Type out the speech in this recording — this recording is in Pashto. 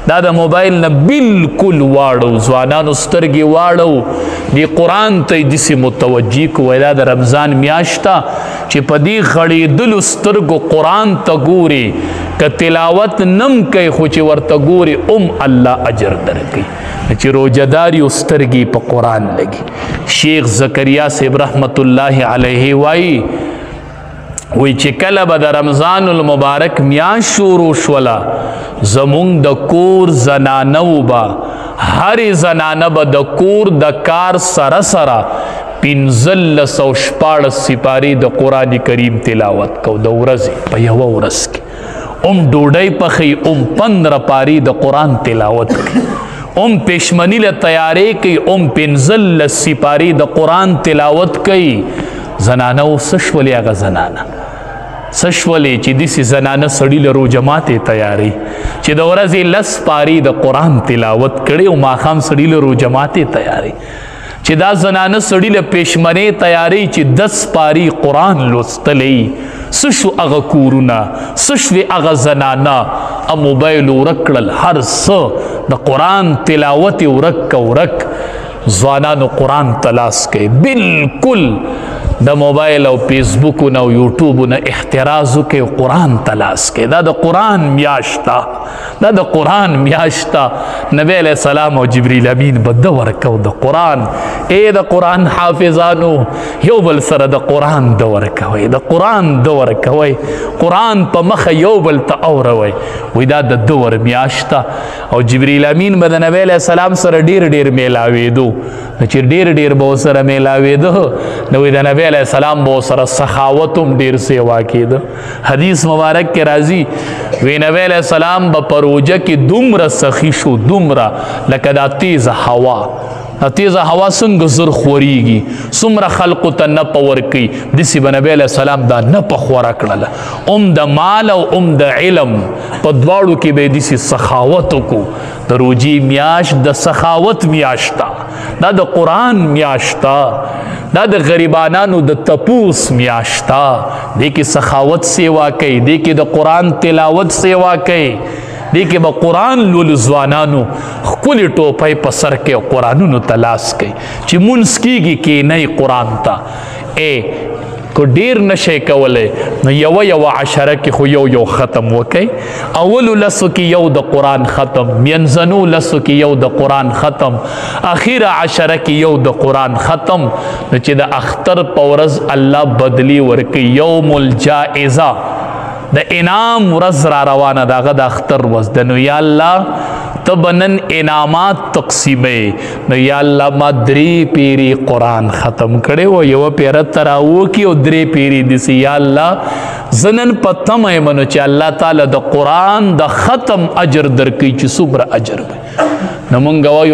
دا د موبایل نه بالکل واړو ځوانانو سترګې واړو دی قرآن ته یې داسې متوجه کو وایي دا د رمضان میاشت ده چې په دې غړېدلو سترګو قرآن ته ګوري که تلاوت نم کوي خو چې ورته ګوري الله اجر درکوي چې روجهدار یو سترګې په قرآن لګي شیخ زکریا صاحب رحمت الله علیه وایي وی چې کله به د رمضان المبارک میاشت شروع شوله زمونږ د کور زنانو به هرې زنانه به د کور د کار سره سره 1514 سپارې د قرآن کریم تلاوت کو د ورځې په یوه ورځ کې ډوډۍ پخوي 15 پارې د قرآن تلاوت کوي پېشمني له تیارې کوي 15 سپارې د قرآن تلاوت کوي زنانه څه شولې هغه زنانه څه شولې چې داسې زنانه سړي له روژه ماتې تیاري چې د ورځې 10 پارې د قرآن تلاوت کړي او ماښام سړي له روژه ماتې تیاري چې دا زنانه سړي له پېشمنۍ تیاري چې 10 پارې قرآن لوستلی څه شو هغه کورونه څه شوې هغه زنانه موبایل ورک کړل هر څه د قرآن تلاوت یې ورک ځوانانو قرآن ته لاس کوي بالکل د موبایل او فیسبوکونه او یوټوبونه احتراز وکړي او قرآن ته لاس کوي دا د قرآن میاشت ده دا د قرآن میاشت ده نبی علیه السلام او جبریل امین به ده ورکو د قرآن د قرآن حافظانو یو بل سره د قرآن ده ورکوئ د قرآن ده ورکوئ قرآن په مخه یو بل ته اوروئ وایي دا د ده ور میاشت ده او جبریل امین به د نبی علیه السلام سره ډېر میلاوېدو چې ډېر به ورسره میلاوېده نو د نبی علیه السلام به ورسره سخاوت هم ډېر سیوا کېده حدیث مبارک کې راځي وی نبی علیه السلام به په روژه کې دومره سخي شو دومره لکه دا تیزه هوا تیزه هوا څنګه زر خورېږي څومره خلقو ته نپه ورکوي داسې به نبی علیه السلام دا نپه خوره کړله د مال او د علم په دواړو کې به یې داسې سخاوت وکړو د روژې میاشت د سخاوت میاشت ده دا د قرآن میاشت ده دا د غریبانانو د تپوس میاشت ده دې کې سخاوت سیوا کوي دې کې د قرآن تلاوت سیوا کوي دې کې به قرآن لولو ځوانانو ښکلې ټوپۍ په سر کې او قرآنونو ته لاس کوي چې مونځ کېږي کښېنئ قرآن ته که ډېر نشئ کولی نو یوه عشره کې خو یو ختم وکئ اولو لسو کې یو د قرآن ختم منځنو لسو کې یو د قرآن ختم اخیره عشره کې یو د قرآن ختم نو چې د اختر په ورځ الله بدلی ورکوي یوم الجائزه د انعام ورځ را روانه ده هغه د اختر ورځ ده نو یا الله ته به نن انعامات تقسیموي نو یا الله ما 3 پیرې قرآن ختم کړی و یوه پیره ته راوکي او 3 پیرې داسې یا الله زه نن په تمه یم نو چې الله تعالی د قرآن د ختم اجر درکوي چې څومره اجر وي نو مونږ وایو